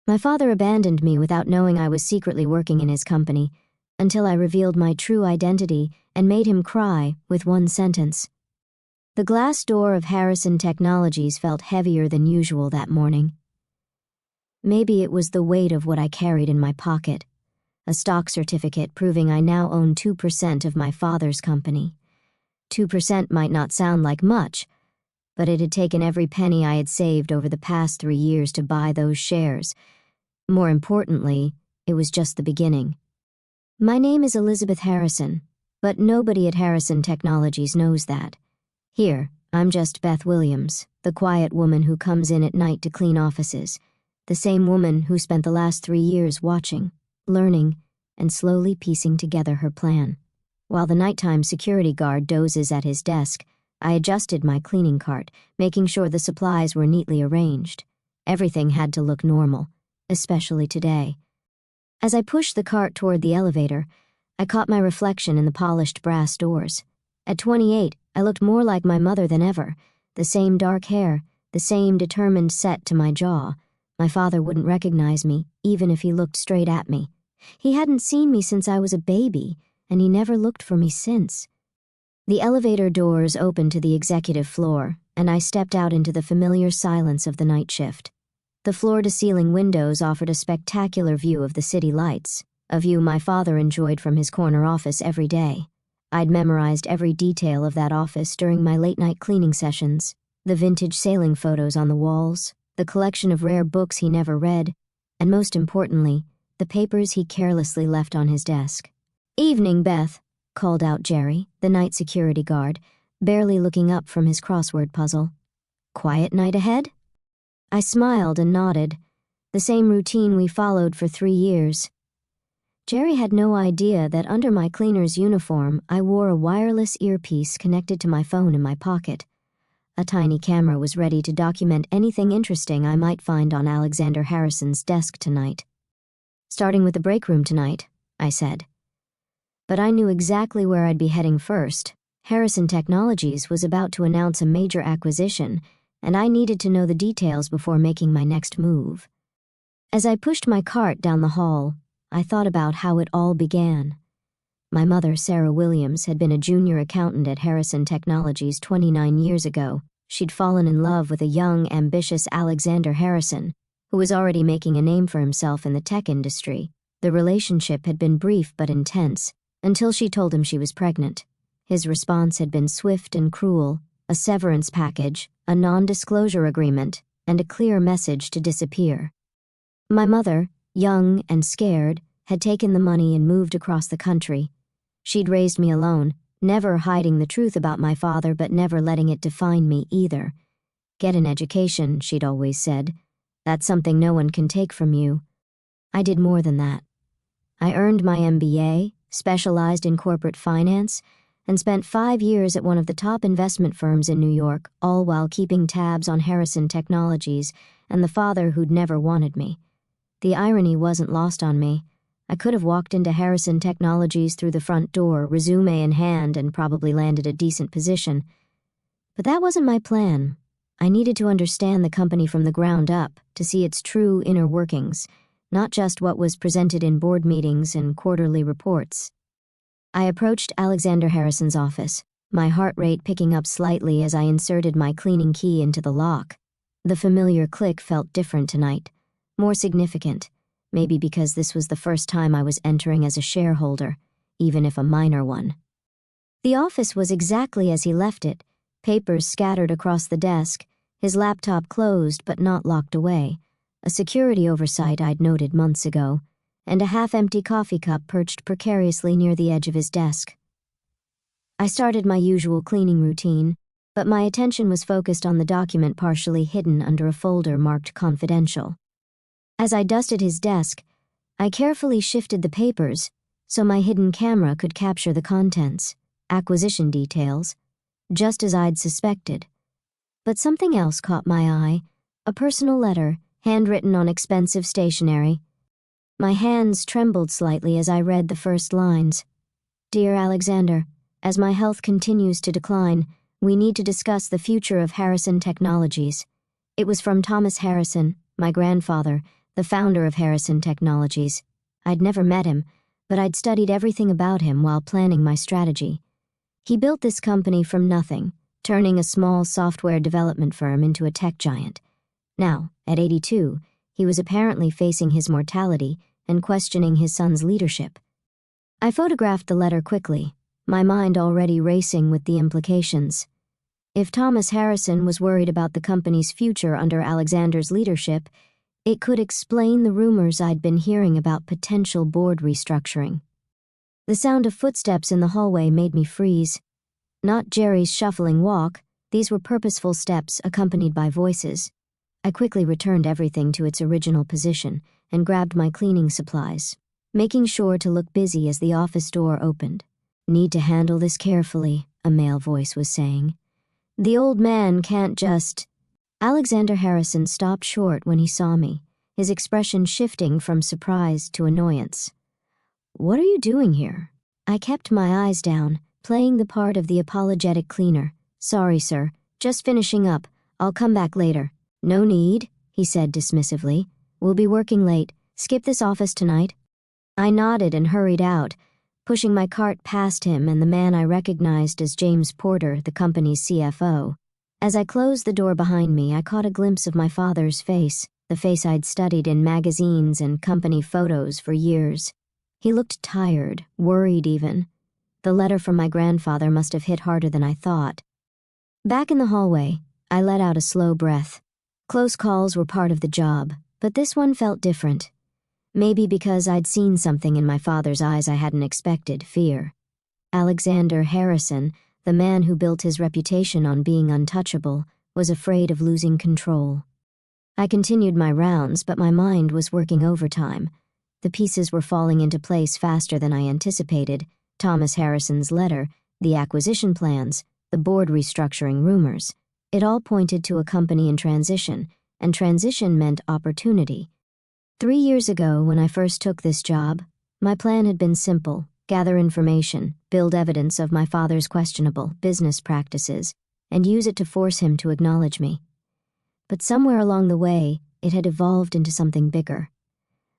My father abandoned me without knowing I was secretly working in his company, until I revealed my true identity and made him cry with one sentence. The glass door of Harrison Technologies felt heavier than usual that morning. Maybe it was the weight of what I carried in my pocket, a stock certificate proving I now own 2% of my father's company. 2% might not sound like much, but it had taken every penny I had saved over the past 3 years to buy those shares. More importantly, it was just the beginning. My name is Elizabeth Harrison, but nobody at Harrison Technologies knows that. Here, I'm just Beth Williams, the quiet woman who comes in at night to clean offices, the same woman who spent the last 3 years watching, learning, and slowly piecing together her plan. While the nighttime security guard dozes at his desk, I adjusted my cleaning cart, making sure the supplies were neatly arranged. Everything had to look normal, especially today. As I pushed the cart toward the elevator, I caught my reflection in the polished brass doors. At 28, I looked more like my mother than ever, the same dark hair, the same determined set to my jaw. My father wouldn't recognize me, even if he looked straight at me. He hadn't seen me since I was a baby, and he never looked for me since. The elevator doors opened to the executive floor, and I stepped out into the familiar silence of the night shift. The floor-to-ceiling windows offered a spectacular view of the city lights, a view my father enjoyed from his corner office every day. I'd memorized every detail of that office during my late-night cleaning sessions, the vintage sailing photos on the walls, the collection of rare books he never read, and most importantly, the papers he carelessly left on his desk. "Evening, Beth," called out Jerry, the night security guard, barely looking up from his crossword puzzle. "Quiet night ahead?" I smiled and nodded, the same routine we followed for 3 years. Jerry had no idea that under my cleaner's uniform, I wore a wireless earpiece connected to my phone in my pocket. A tiny camera was ready to document anything interesting I might find on Alexander Harrison's desk tonight. "Starting with the break room tonight," I said. But I knew exactly where I'd be heading first. Harrison Technologies was about to announce a major acquisition, and I needed to know the details before making my next move. As I pushed my cart down the hall, I thought about how it all began. My mother, Sarah Williams, had been a junior accountant at Harrison Technologies 29 years ago. She'd fallen in love with a young, ambitious Alexander Harrison, who was already making a name for himself in the tech industry. The relationship had been brief but intense, until she told him she was pregnant. His response had been swift and cruel, a severance package, a non-disclosure agreement, and a clear message to disappear. My mother, young and scared, had taken the money and moved across the country. She'd raised me alone, never hiding the truth about my father but never letting it define me either. "Get an education," she'd always said. "That's something no one can take from you." I did more than that. I earned my MBA, specialized in corporate finance, and spent 5 years at one of the top investment firms in New York, all while keeping tabs on Harrison Technologies and the father who'd never wanted me. The irony wasn't lost on me. I could have walked into Harrison Technologies through the front door, resume in hand, and probably landed a decent position. But that wasn't my plan. I needed to understand the company from the ground up, to see its true inner workings, not just what was presented in board meetings and quarterly reports. I approached Alexander Harrison's office, my heart rate picking up slightly as I inserted my cleaning key into the lock. The familiar click felt different tonight, more significant, maybe because this was the first time I was entering as a shareholder, even if a minor one. The office was exactly as he left it, papers scattered across the desk, his laptop closed but not locked away, a security oversight I'd noted months ago, and a half-empty coffee cup perched precariously near the edge of his desk. I started my usual cleaning routine, but my attention was focused on the document partially hidden under a folder marked confidential. As I dusted his desk, I carefully shifted the papers so my hidden camera could capture the contents, acquisition details, just as I'd suspected. But something else caught my eye, a personal letter, handwritten on expensive stationery. My hands trembled slightly as I read the first lines. "Dear Alexander, as my health continues to decline, we need to discuss the future of Harrison Technologies." It was from Thomas Harrison, my grandfather, the founder of Harrison Technologies. I'd never met him, but I'd studied everything about him while planning my strategy. He built this company from nothing, turning a small software development firm into a tech giant. Now, at 82, he was apparently facing his mortality and questioning his son's leadership. I photographed the letter quickly, my mind already racing with the implications. If Thomas Harrison was worried about the company's future under Alexander's leadership, it could explain the rumors I'd been hearing about potential board restructuring. The sound of footsteps in the hallway made me freeze. Not Jerry's shuffling walk, these were purposeful steps accompanied by voices. I quickly returned everything to its original position and grabbed my cleaning supplies, making sure to look busy as the office door opened. "Need to handle this carefully," a male voice was saying. "The old man can't just—" Alexander Harrison stopped short when he saw me, his expression shifting from surprise to annoyance. "What are you doing here?" I kept my eyes down, playing the part of the apologetic cleaner. "Sorry, sir. Just finishing up. I'll come back later." "No need," he said dismissively. "We'll be working late. Skip this office tonight." I nodded and hurried out, pushing my cart past him and the man I recognized as James Porter, the company's CFO. As I closed the door behind me, I caught a glimpse of my father's face, the face I'd studied in magazines and company photos for years. He looked tired, worried even. The letter from my grandfather must have hit harder than I thought. Back in the hallway, I let out a slow breath. Close calls were part of the job, but this one felt different. Maybe because I'd seen something in my father's eyes I hadn't expected, fear. Alexander Harrison, the man who built his reputation on being untouchable, was afraid of losing control. I continued my rounds, but my mind was working overtime. The pieces were falling into place faster than I anticipated. Thomas Harrison's letter, the acquisition plans, the board restructuring rumors. It all pointed to a company in transition, and transition meant opportunity. 3 years ago, when I first took this job, my plan had been simple: gather information, build evidence of my father's questionable business practices, and use it to force him to acknowledge me. But somewhere along the way, it had evolved into something bigger.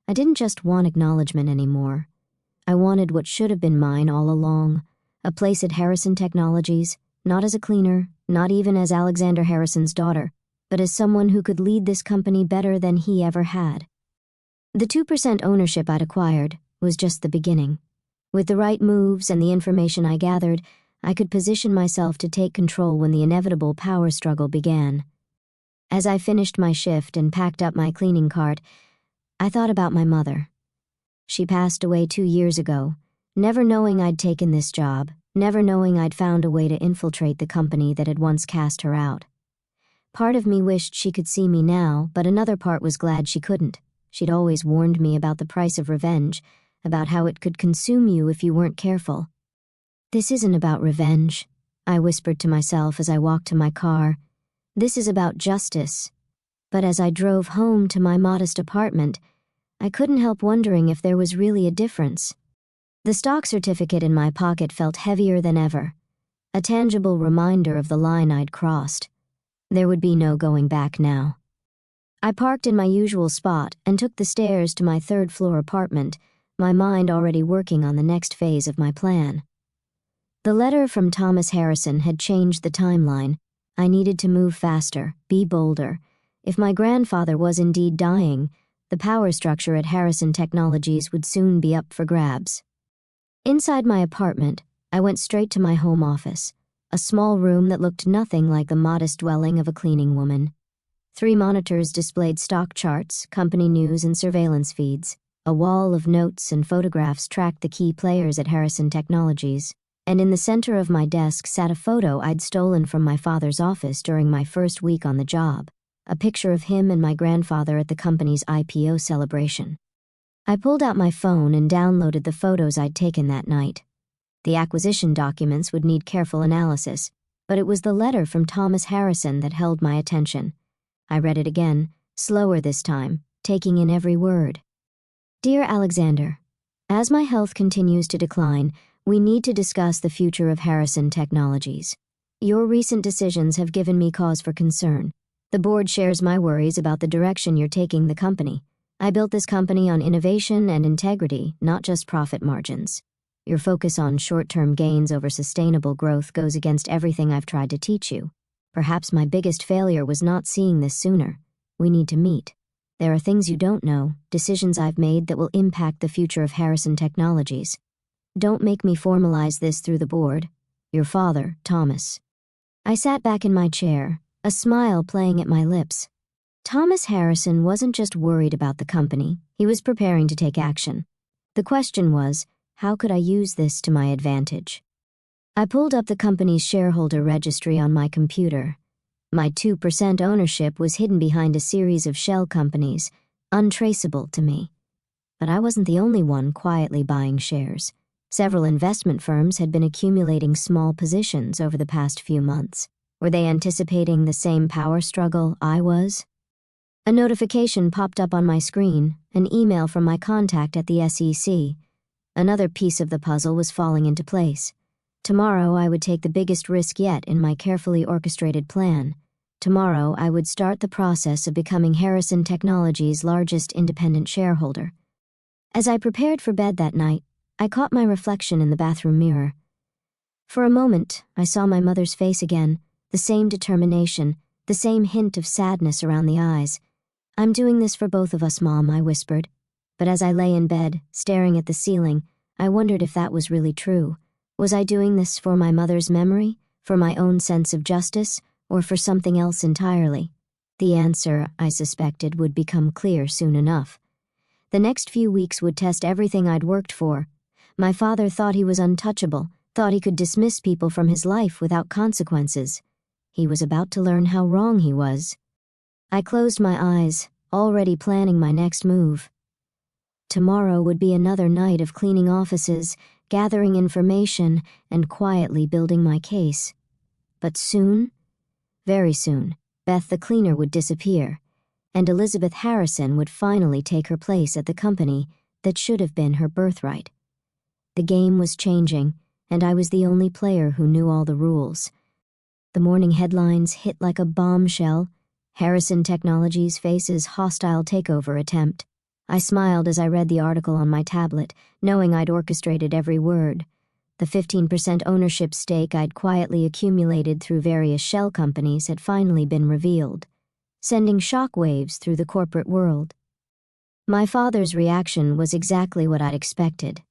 I didn't just want acknowledgement anymore. I wanted what should have been mine all along, a place at Harrison Technologies, not as a cleaner, not even as Alexander Harrison's daughter, but as someone who could lead this company better than he ever had. The 2% ownership I'd acquired was just the beginning. With the right moves and the information I gathered, I could position myself to take control when the inevitable power struggle began. As I finished my shift and packed up my cleaning cart, I thought about my mother. She passed away 2 years ago, never knowing I'd taken this job, never knowing I'd found a way to infiltrate the company that had once cast her out. Part of me wished she could see me now, but another part was glad she couldn't. She'd always warned me about the price of revenge, about how it could consume you if you weren't careful. "This isn't about revenge," I whispered to myself as I walked to my car. "This is about justice." But as I drove home to my modest apartment, I couldn't help wondering if there was really a difference. The stock certificate in my pocket felt heavier than ever, a tangible reminder of the line I'd crossed. There would be no going back now. I parked in my usual spot and took the stairs to my 3rd-floor apartment, my mind already working on the next phase of my plan. The letter from Thomas Harrison had changed the timeline. I needed to move faster, be bolder. If my grandfather was indeed dying, the power structure at Harrison Technologies would soon be up for grabs. Inside my apartment, I went straight to my home office, a small room that looked nothing like the modest dwelling of a cleaning woman. 3 monitors displayed stock charts, company news, and surveillance feeds. A wall of notes and photographs tracked the key players at Harrison Technologies. And in the center of my desk sat a photo I'd stolen from my father's office during my first week on the job, a picture of him and my grandfather at the company's IPO celebration. I pulled out my phone and downloaded the photos I'd taken that night. The acquisition documents would need careful analysis, but it was the letter from Thomas Harrison that held my attention. I read it again, slower this time, taking in every word. "Dear Alexander, as my health continues to decline, we need to discuss the future of Harrison Technologies. Your recent decisions have given me cause for concern. The board shares my worries about the direction you're taking the company. I built this company on innovation and integrity, not just profit margins. Your focus on short-term gains over sustainable growth goes against everything I've tried to teach you. Perhaps my biggest failure was not seeing this sooner. We need to meet. There are things you don't know, decisions I've made that will impact the future of Harrison Technologies. Don't make me formalize this through the board. Your father, Thomas. I sat back in my chair, a smile playing at my lips. Thomas Harrison wasn't just worried about the company, he was preparing to take action. The question was, how could I use this to my advantage? I pulled up the company's shareholder registry on my computer. My 2% ownership was hidden behind a series of shell companies, untraceable to me. But I wasn't the only one quietly buying shares. Several investment firms had been accumulating small positions over the past few months. Were they anticipating the same power struggle I was? A notification popped up on my screen, an email from my contact at the SEC. Another piece of the puzzle was falling into place. Tomorrow I would take the biggest risk yet in my carefully orchestrated plan. Tomorrow I would start the process of becoming Harrison Technologies' largest independent shareholder. As I prepared for bed that night, I caught my reflection in the bathroom mirror. For a moment, I saw my mother's face again, the same determination, the same hint of sadness around the eyes. "I'm doing this for both of us, Mom," I whispered. But as I lay in bed, staring at the ceiling, I wondered if that was really true. Was I doing this for my mother's memory, for my own sense of justice, or for something else entirely? The answer, I suspected, would become clear soon enough. The next few weeks would test everything I'd worked for. My father thought he was untouchable, thought he could dismiss people from his life without consequences. He was about to learn how wrong he was. I closed my eyes, already planning my next move. Tomorrow would be another night of cleaning offices, gathering information, and quietly building my case. But soon, very soon, Beth the cleaner would disappear, and Elizabeth Harrison would finally take her place at the company that should have been her birthright. The game was changing, and I was the only player who knew all the rules. The morning headlines hit like a bombshell. Harrison Technologies faces hostile takeover attempt. I smiled as I read the article on my tablet, knowing I'd orchestrated every word. The 15% ownership stake I'd quietly accumulated through various shell companies had finally been revealed, sending shockwaves through the corporate world. My father's reaction was exactly what I'd expected.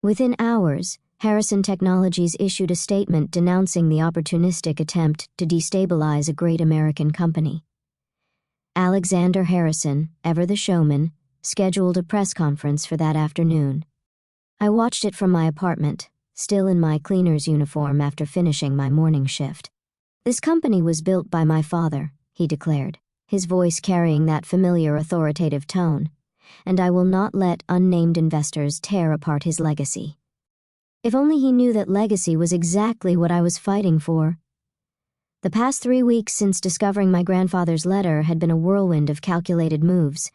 Within hours, Harrison Technologies issued a statement denouncing the opportunistic attempt to destabilize a great American company. Alexander Harrison, ever the showman, scheduled a press conference for that afternoon. I watched it from my apartment, still in my cleaner's uniform after finishing my morning shift. "This company was built by my father," he declared, his voice carrying that familiar authoritative tone, "and I will not let unnamed investors tear apart his legacy." If only he knew that legacy was exactly what I was fighting for. The past 3 weeks since discovering my grandfather's letter had been a whirlwind of calculated moves.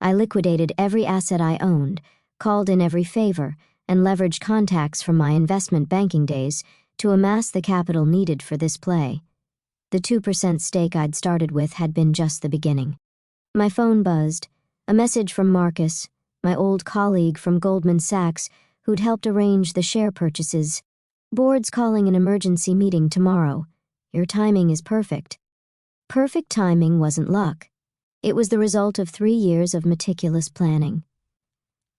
I liquidated every asset I owned, called in every favor, and leveraged contacts from my investment banking days to amass the capital needed for this play. The 2% stake I'd started with had been just the beginning. My phone buzzed, a message from Marcus, my old colleague from Goldman Sachs, who'd helped arrange the share purchases. "Board's calling an emergency meeting tomorrow. Your timing is perfect." Perfect timing wasn't luck. It was the result of 3 years of meticulous planning.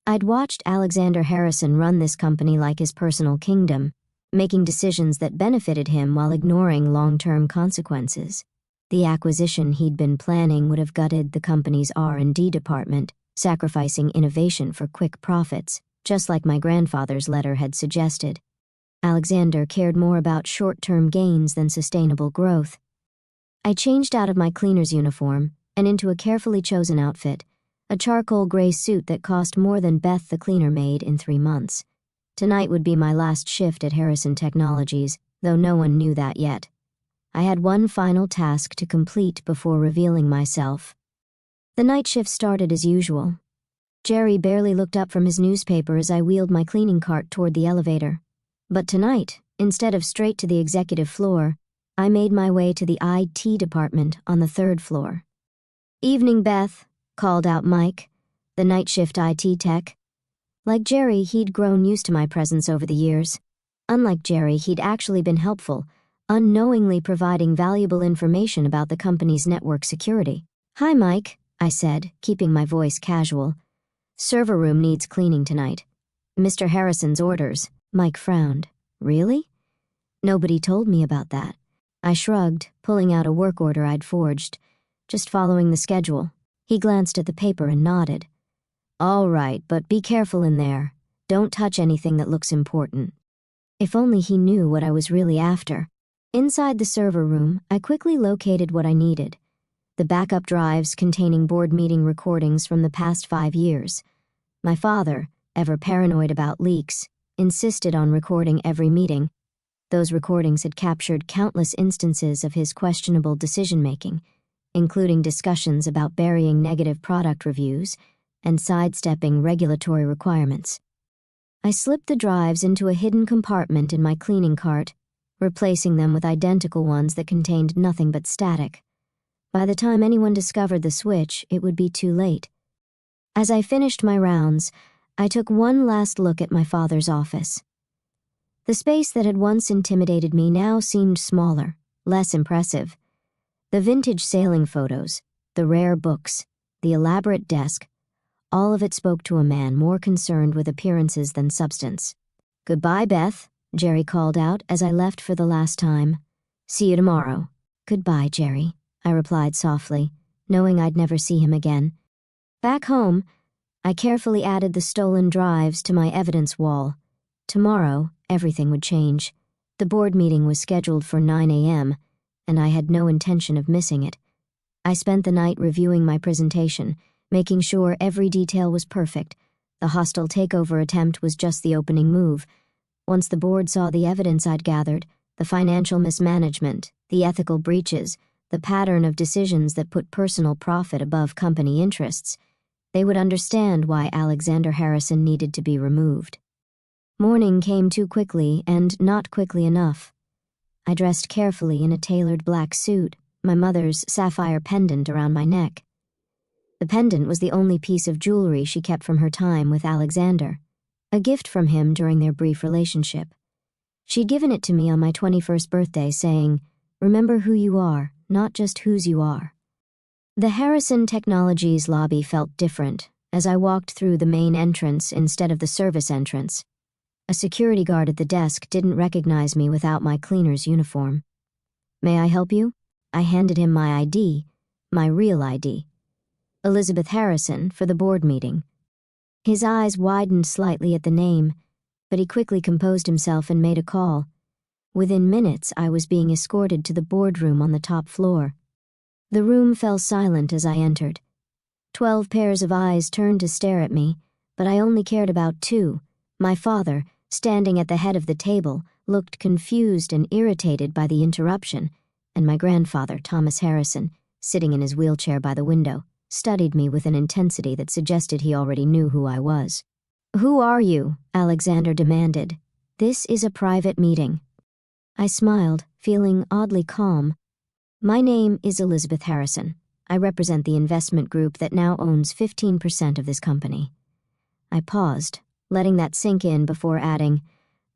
I'd watched Alexander Harrison run this company like his personal kingdom, making decisions that benefited him while ignoring long-term consequences. The acquisition he'd been planning would have gutted the company's R&D department, sacrificing innovation for quick profits, just like my grandfather's letter had suggested. Alexander cared more about short-term gains than sustainable growth. I changed out of my cleaner's uniform and into a carefully chosen outfit, a charcoal gray suit that cost more than Beth the cleaner made in 3 months. Tonight would be my last shift at Harrison Technologies, though no one knew that yet. I had one final task to complete before revealing myself. The night shift started as usual. Jerry barely looked up from his newspaper as I wheeled my cleaning cart toward the elevator. But tonight, instead of straight to the executive floor, I made my way to the IT department on the 3rd floor. "Evening, Beth," called out Mike. The night shift IT tech. Like Jerry, he'd grown used to my presence over the years. Unlike Jerry, he'd actually been helpful, unknowingly providing valuable information about the company's network security. "Hi, Mike," I said, keeping my voice casual. "Server room needs cleaning tonight. Mr. Harrison's orders." Mike frowned. "Really? Nobody told me about that." I shrugged, pulling out a work order I'd forged. "Just following the schedule." He glanced at the paper and nodded. "All right, but be careful in there. Don't touch anything that looks important." If only he knew what I was really after. Inside the server room, I quickly located what I needed. The backup drives containing board meeting recordings from the past 5 years. My father, ever paranoid about leaks, insisted on recording every meeting. Those recordings had captured countless instances of his questionable decision-making, including discussions about burying negative product reviews and sidestepping regulatory requirements. I slipped the drives into a hidden compartment in my cleaning cart, replacing them with identical ones that contained nothing but static. By the time anyone discovered the switch, it would be too late. As I finished my rounds, I took one last look at my father's office. The space that had once intimidated me now seemed smaller, less impressive. The vintage sailing photos, the rare books, the elaborate desk, all of it spoke to a man more concerned with appearances than substance. "Goodbye, Beth," Jerry called out as I left for the last time. "See you tomorrow." "Goodbye, Jerry," I replied softly, knowing I'd never see him again. Back home, I carefully added the stolen drives to my evidence wall. Tomorrow, everything would change. The board meeting was scheduled for 9 a.m., and I had no intention of missing it. I spent the night reviewing my presentation, making sure every detail was perfect. The hostile takeover attempt was just the opening move. Once the board saw the evidence I'd gathered, the financial mismanagement, the ethical breaches, the pattern of decisions that put personal profit above company interests, they would understand why Alexander Harrison needed to be removed. Morning came too quickly and not quickly enough. I dressed carefully in a tailored black suit, my mother's sapphire pendant around my neck. The pendant was the only piece of jewelry she kept from her time with Alexander, a gift from him during their brief relationship. She'd given it to me on my 21st birthday, saying, "Remember who you are, not just whose you are." The Harrison Technologies lobby felt different as I walked through the main entrance instead of the service entrance. A security guard at the desk didn't recognize me without my cleaner's uniform. "May I help you?" I handed him my ID, my real ID. Elizabeth Harrison, for the board meeting. His eyes widened slightly at the name, but he quickly composed himself and made a call. Within minutes, I was being escorted to the boardroom on the top floor. The room fell silent as I entered. 12 pairs of eyes turned to stare at me, but I only cared about 2. My father, standing at the head of the table, looked confused and irritated by the interruption, and my grandfather, Thomas Harrison, sitting in his wheelchair by the window, studied me with an intensity that suggested he already knew who I was. "Who are you?" Alexander demanded. "This is a private meeting." I smiled, feeling oddly calm. "My name is Elizabeth Harrison. I represent the investment group that now owns 15% of this company." I paused, letting that sink in before adding,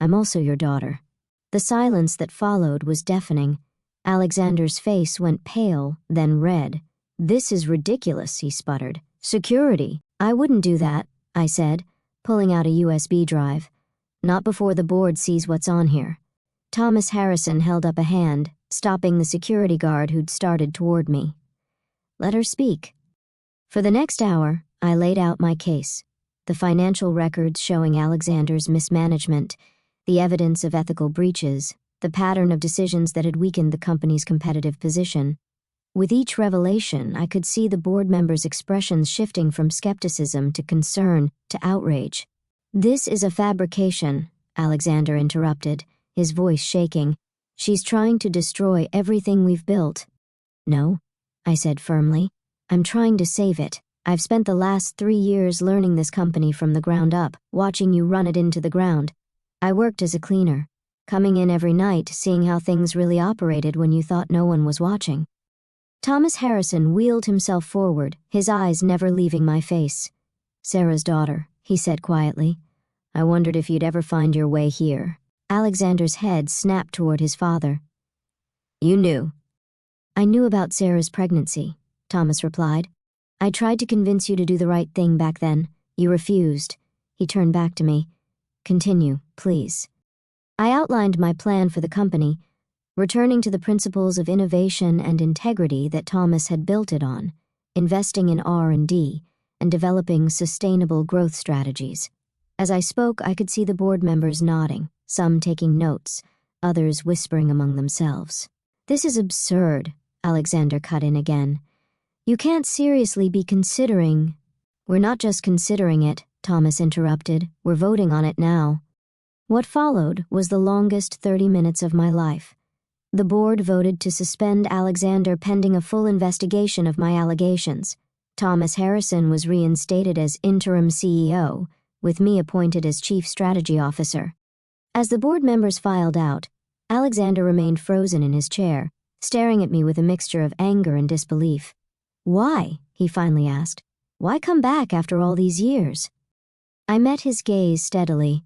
"I'm also your daughter." The silence that followed was deafening. Alexander's face went pale, then red. "This is ridiculous," he sputtered. "Security." "I wouldn't do that," I said, pulling out a USB drive. "Not before the board sees what's on here." Thomas Harrison held up a hand, stopping the security guard who'd started toward me. "Let her speak." For the next hour, I laid out my case. The financial records showing Alexander's mismanagement, the evidence of ethical breaches, the pattern of decisions that had weakened the company's competitive position. With each revelation, I could see the board members' expressions shifting from skepticism to concern to outrage. "This is a fabrication," Alexander interrupted, his voice shaking. "She's trying to destroy everything we've built." "No," I said firmly. "I'm trying to save it. I've spent the last 3 years learning this company from the ground up, watching you run it into the ground. I worked as a cleaner, coming in every night, seeing how things really operated when you thought no one was watching." Thomas Harrison wheeled himself forward, his eyes never leaving my face. Sarah's daughter, he said quietly. I wondered if you'd ever find your way here. Alexander's head snapped toward his father. You knew. I knew about Sarah's pregnancy, Thomas replied. I tried to convince you to do the right thing back then. You refused. He turned back to me. Continue, please. I outlined my plan for the company, returning to the principles of innovation and integrity that Thomas had built it on, investing in R&D, and developing sustainable growth strategies. As I spoke, I could see the board members nodding, some taking notes, others whispering among themselves. This is absurd, Alexander cut in again. You can't seriously be considering— We're not just considering it, Thomas interrupted. We're voting on it now. What followed was the longest 30 minutes of my life. The board voted to suspend Alexander pending a full investigation of my allegations. Thomas Harrison was reinstated as interim CEO, with me appointed as chief strategy officer. As the board members filed out, Alexander remained frozen in his chair, staring at me with a mixture of anger and disbelief. Why? He finally asked. Why come back after all these years? I met his gaze steadily.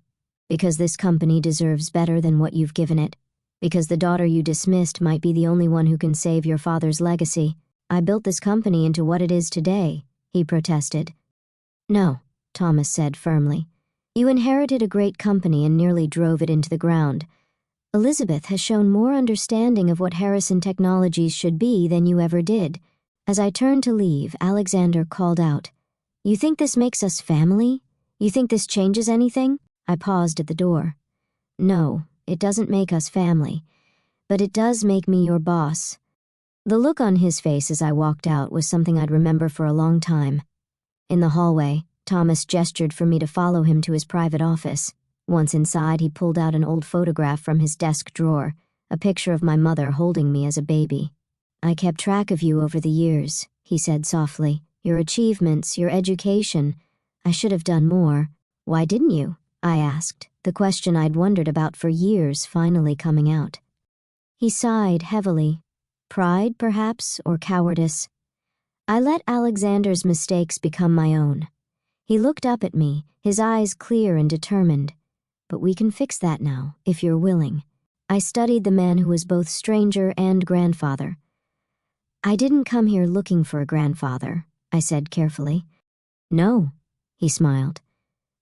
Because this company deserves better than what you've given it. Because the daughter you dismissed might be the only one who can save your father's legacy. I built this company into what it is today, he protested. No, Thomas said firmly. You inherited a great company and nearly drove it into the ground. Elizabeth has shown more understanding of what Harrison Technologies should be than you ever did. As I turned to leave, Alexander called out, You think this makes us family? You think this changes anything? I paused at the door. No, it doesn't make us family, but it does make me your boss. The look on his face as I walked out was something I'd remember for a long time. In the hallway, Thomas gestured for me to follow him to his private office. Once inside, he pulled out an old photograph from his desk drawer, a picture of my mother holding me as a baby. I kept track of you over the years, he said softly. Your achievements, your education. I should have done more. Why didn't you? I asked, the question I'd wondered about for years finally coming out. He sighed heavily. Pride, perhaps, or cowardice. I let Alexander's mistakes become my own. He looked up at me, his eyes clear and determined. But we can fix that now, if you're willing. I studied the man who was both stranger and grandfather. I didn't come here looking for a grandfather, I said carefully. No, he smiled.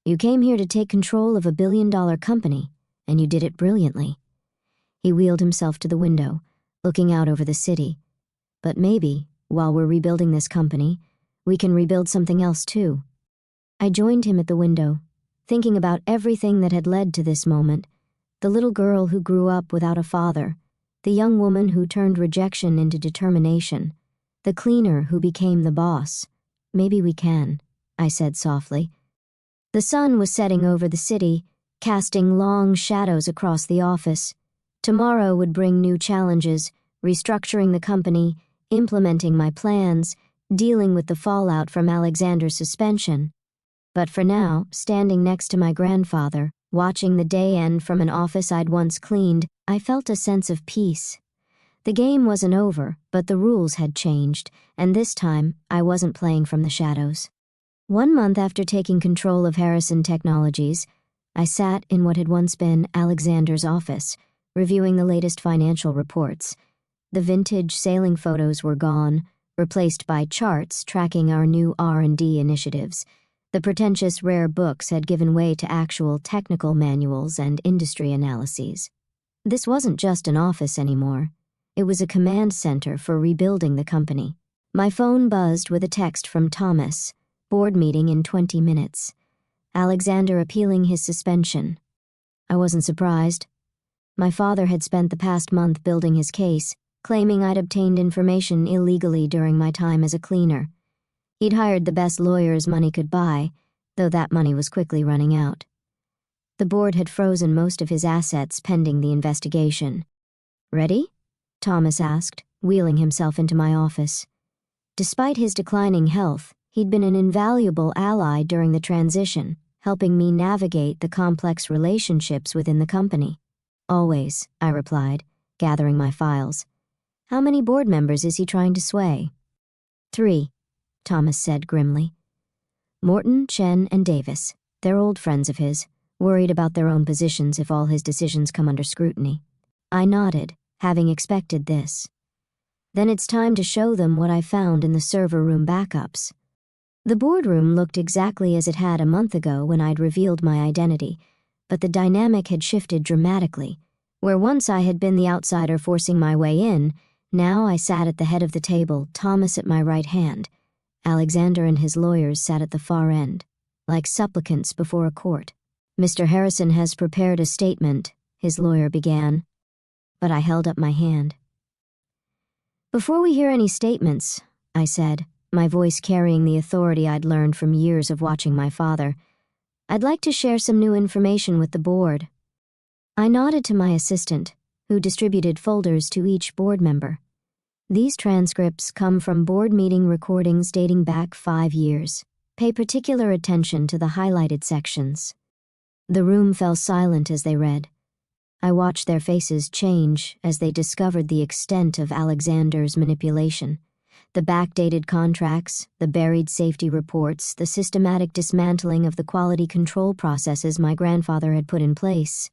You came here to take control of a billion-dollar company, and you did it brilliantly. He wheeled himself to the window, looking out over the city. But maybe, while we're rebuilding this company, we can rebuild something else too. I joined him at the window, thinking about everything that had led to this moment. The little girl who grew up without a father, the young woman who turned rejection into determination, the cleaner who became the boss. Maybe we can, I said softly. The sun was setting over the city, casting long shadows across the office. Tomorrow would bring new challenges, restructuring the company, implementing my plans, dealing with the fallout from Alexander's suspension. But for now, standing next to my grandfather, watching the day end from an office I'd once cleaned, I felt a sense of peace. The game wasn't over, but the rules had changed, and this time, I wasn't playing from the shadows. 1 month after taking control of Harrison Technologies, I sat in what had once been Alexander's office, reviewing the latest financial reports. The vintage sailing photos were gone, replaced by charts tracking our new R&D initiatives. The pretentious rare books had given way to actual technical manuals and industry analyses. This wasn't just an office anymore. It was a command center for rebuilding the company. My phone buzzed with a text from Thomas. Board meeting in 20 minutes. Alexander appealing his suspension. I wasn't surprised. My father had spent the past month building his case, claiming I'd obtained information illegally during my time as a cleaner. He'd hired the best lawyers money could buy, though that money was quickly running out. The board had frozen most of his assets pending the investigation. Ready? Thomas asked, wheeling himself into my office. Despite his declining health, he'd been an invaluable ally during the transition, helping me navigate the complex relationships within the company. Always, I replied, gathering my files. How many board members is he trying to sway? 3, Thomas said grimly. Morton, Chen, and Davis. They're old friends of his, worried about their own positions if all his decisions come under scrutiny. I nodded, having expected this. Then it's time to show them what I found in the server room backups. The boardroom looked exactly as it had a month ago when I'd revealed my identity, but the dynamic had shifted dramatically. Where once I had been the outsider forcing my way in, now I sat at the head of the table, Thomas at my right hand. Alexander and his lawyers sat at the far end, like supplicants before a court. "Mr. Harrison has prepared a statement," his lawyer began, but I held up my hand. "Before we hear any statements," I said, my voice carrying the authority I'd learned from years of watching my father, "I'd like to share some new information with the board." I nodded to my assistant, who distributed folders to each board member. "These transcripts come from board meeting recordings dating back 5 years. Pay particular attention to the highlighted sections." The room fell silent as they read. I watched their faces change as they discovered the extent of Alexander's manipulation. The backdated contracts, the buried safety reports, the systematic dismantling of the quality control processes my grandfather had put in place.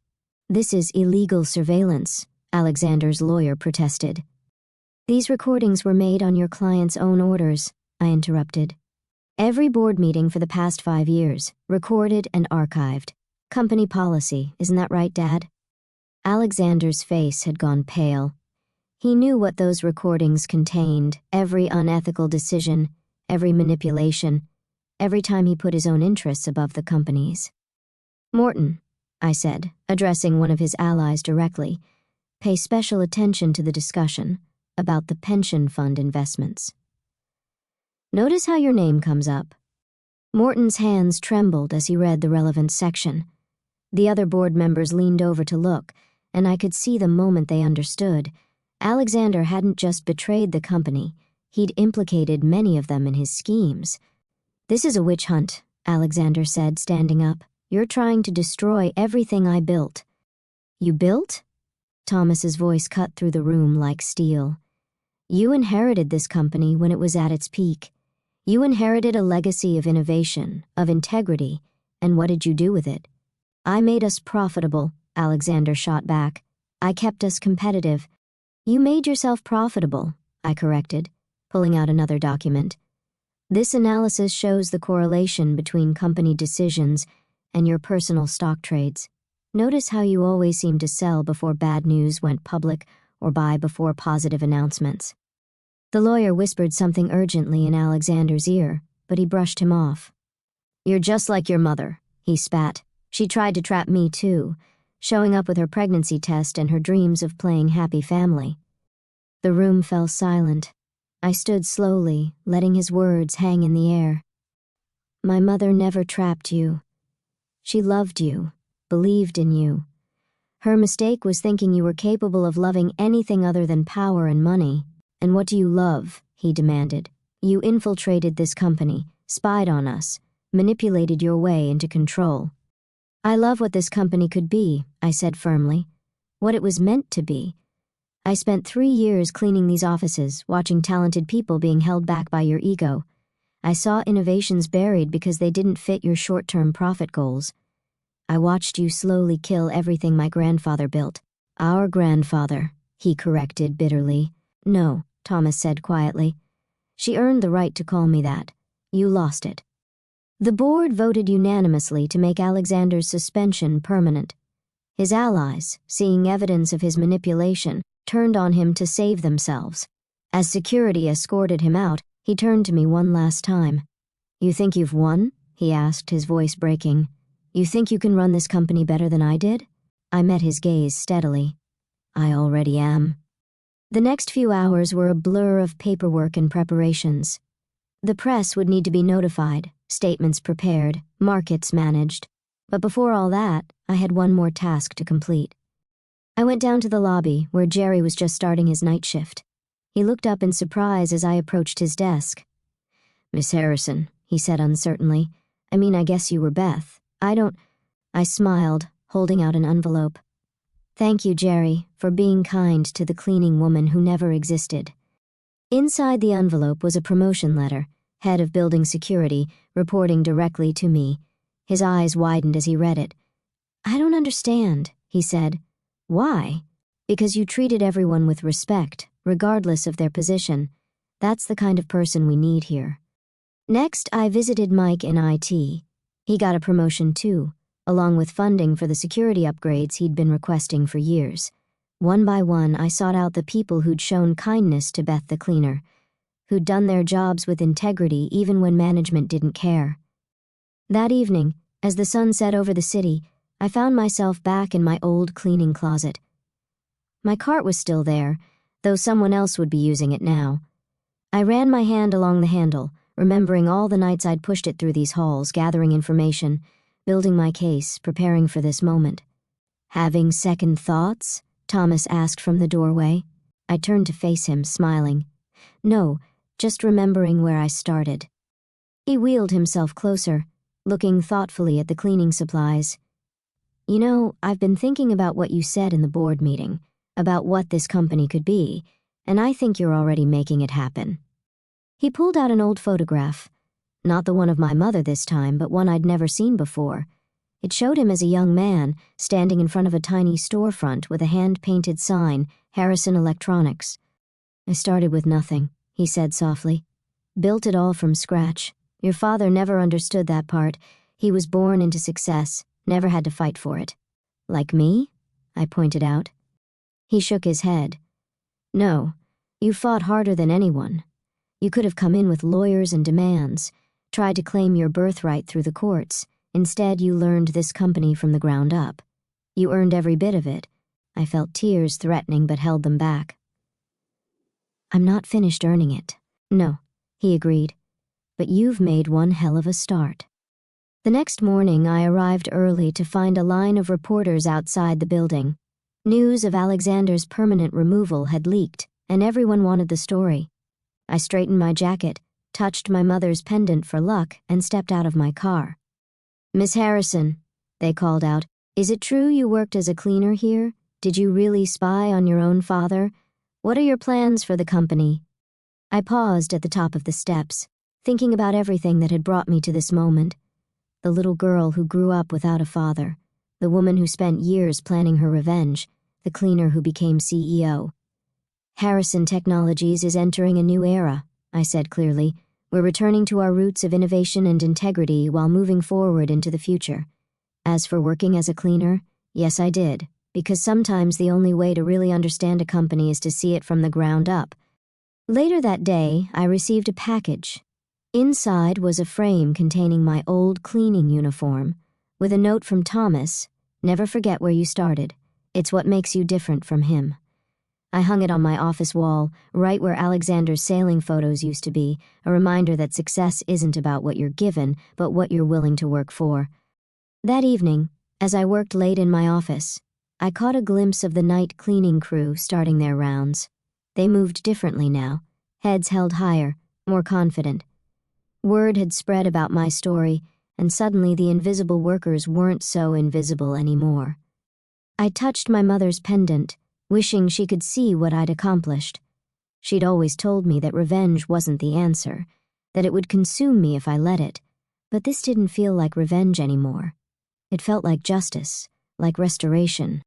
"This is illegal surveillance," Alexander's lawyer protested. "These recordings were made on your client's own orders," I interrupted. "Every board meeting for the past 5 years, recorded and archived. Company policy, isn't that right, Dad?" Alexander's face had gone pale. He knew what those recordings contained, every unethical decision, every manipulation, every time he put his own interests above the company's. "Morton," I said, addressing one of his allies directly, "pay special attention to the discussion about the pension fund investments. Notice how your name comes up." Morton's hands trembled as he read the relevant section. The other board members leaned over to look, and I could see the moment they understood. Alexander hadn't just betrayed the company, he'd implicated many of them in his schemes. "This is a witch hunt," Alexander said, standing up. "You're trying to destroy everything I built." "You built?" Thomas's voice cut through the room like steel. "You inherited this company when it was at its peak. You inherited a legacy of innovation, of integrity, and what did you do with it?" "I made us profitable," Alexander shot back. "I kept us competitive." "You made yourself profitable," I corrected, pulling out another document. "This analysis shows the correlation between company decisions and your personal stock trades. Notice how you always seem to sell before bad news went public or buy before positive announcements." The lawyer whispered something urgently in Alexander's ear, but he brushed him off. "You're just like your mother," he spat. "She tried to trap me too, showing up with her pregnancy test and her dreams of playing happy family." The room fell silent. I stood slowly, letting his words hang in the air. "My mother never trapped you. She loved you, believed in you. Her mistake was thinking you were capable of loving anything other than power and money. And what do you love?" he demanded. "You infiltrated this company, spied on us, manipulated your way into control." "I love what this company could be," I said firmly. "What it was meant to be. I spent 3 years cleaning these offices, watching talented people being held back by your ego. I saw innovations buried because they didn't fit your short-term profit goals. I watched you slowly kill everything my grandfather built." "Our grandfather," he corrected bitterly. "No," Thomas said quietly. "She earned the right to call me that. You lost it." The board voted unanimously to make Alexander's suspension permanent. His allies, seeing evidence of his manipulation, turned on him to save themselves. As security escorted him out, he turned to me one last time. "You think you've won?" he asked, his voice breaking. "You think you can run this company better than I did?" I met his gaze steadily. "I already am." The next few hours were a blur of paperwork and preparations. The press would need to be notified, statements prepared, markets managed. But before all that, I had one more task to complete. I went down to the lobby, where Jerry was just starting his night shift. He looked up in surprise as I approached his desk. "Miss Harrison," he said uncertainly. I guess you were Beth. I smiled, holding out an envelope. "Thank you, Jerry, for being kind to the cleaning woman who never existed." Inside the envelope was a promotion letter, head of building security, reporting directly to me. His eyes widened as he read it. "I don't understand," he said. "Why?" "Because you treated everyone with respect, regardless of their position. That's the kind of person we need here." Next, I visited Mike in IT. He got a promotion too, along with funding for the security upgrades he'd been requesting for years. One by one, I sought out the people who'd shown kindness to Beth the cleaner, who'd done their jobs with integrity even when management didn't care. That evening, as the sun set over the city, I found myself back in my old cleaning closet. My cart was still there, though someone else would be using it now. I ran my hand along the handle, remembering all the nights I'd pushed it through these halls, gathering information, building my case, preparing for this moment. "Having second thoughts?" Thomas asked from the doorway. I turned to face him, smiling. "No, just remembering where I started." He wheeled himself closer, looking thoughtfully at the cleaning supplies. "You know, I've been thinking about what you said in the board meeting, about what this company could be, and I think you're already making it happen." He pulled out an old photograph. Not the one of my mother this time, but one I'd never seen before. It showed him as a young man, standing in front of a tiny storefront with a hand-painted sign, Harrison Electronics. "I started with nothing," he said softly. "Built it all from scratch. Your father never understood that part. He was born into success, never had to fight for it." "Like me?" I pointed out. He shook his head. "No, you fought harder than anyone. You could have come in with lawyers and demands, tried to claim your birthright through the courts. Instead, you learned this company from the ground up. You earned every bit of it." I felt tears threatening but held them back. "I'm not finished earning it." "No," he agreed. "But you've made one hell of a start." The next morning, I arrived early to find a line of reporters outside the building. News of Alexander's permanent removal had leaked, and everyone wanted the story. I straightened my jacket, touched my mother's pendant for luck, and stepped out of my car. "Miss Harrison," they called out, "is it true you worked as a cleaner here? Did you really spy on your own father? What are your plans for the company?" I paused at the top of the steps, thinking about everything that had brought me to this moment. The little girl who grew up without a father, the woman who spent years planning her revenge, the cleaner who became CEO. "Harrison Technologies is entering a new era," I said clearly. "We're returning to our roots of innovation and integrity while moving forward into the future. As for working as a cleaner, yes, I did, because sometimes the only way to really understand a company is to see it from the ground up." Later that day, I received a package. Inside was a frame containing my old cleaning uniform, with a note from Thomas, "Never forget where you started. It's what makes you different from him." I hung it on my office wall, right where Alexander's sailing photos used to be, a reminder that success isn't about what you're given, but what you're willing to work for. That evening, as I worked late in my office, I caught a glimpse of the night cleaning crew starting their rounds. They moved differently now, heads held higher, more confident. Word had spread about my story, and suddenly the invisible workers weren't so invisible anymore. I touched my mother's pendant, wishing she could see what I'd accomplished. She'd always told me that revenge wasn't the answer, that it would consume me if I let it, but this didn't feel like revenge anymore. It felt like justice, like restoration.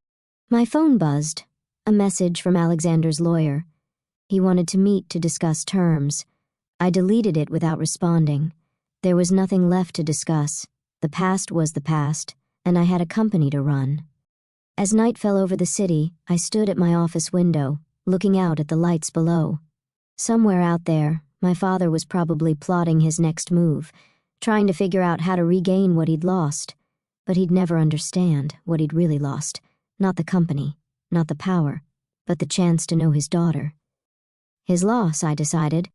My phone buzzed, a message from Alexander's lawyer. He wanted to meet to discuss terms. I deleted it without responding. There was nothing left to discuss. The past was the past, and I had a company to run. As night fell over the city, I stood at my office window, looking out at the lights below. Somewhere out there, my father was probably plotting his next move, trying to figure out how to regain what he'd lost. But he'd never understand what he'd really lost. Not the company, not the power, but the chance to know his daughter. His loss, I decided.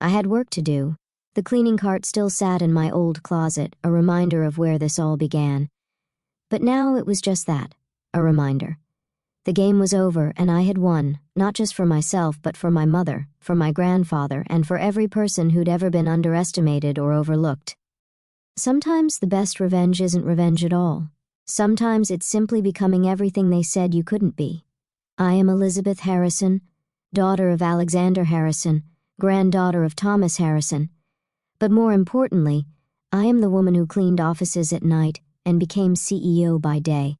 I had work to do. The cleaning cart still sat in my old closet, a reminder of where this all began. But now it was just that. A reminder. The game was over and I had won, not just for myself but for my mother, for my grandfather, and for every person who'd ever been underestimated or overlooked. Sometimes the best revenge isn't revenge at all. Sometimes it's simply becoming everything they said you couldn't be. I am Elizabeth Harrison, daughter of Alexander Harrison, granddaughter of Thomas Harrison. But more importantly, I am the woman who cleaned offices at night and became CEO by day.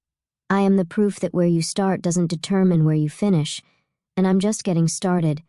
I am the proof that where you start doesn't determine where you finish, and I'm just getting started.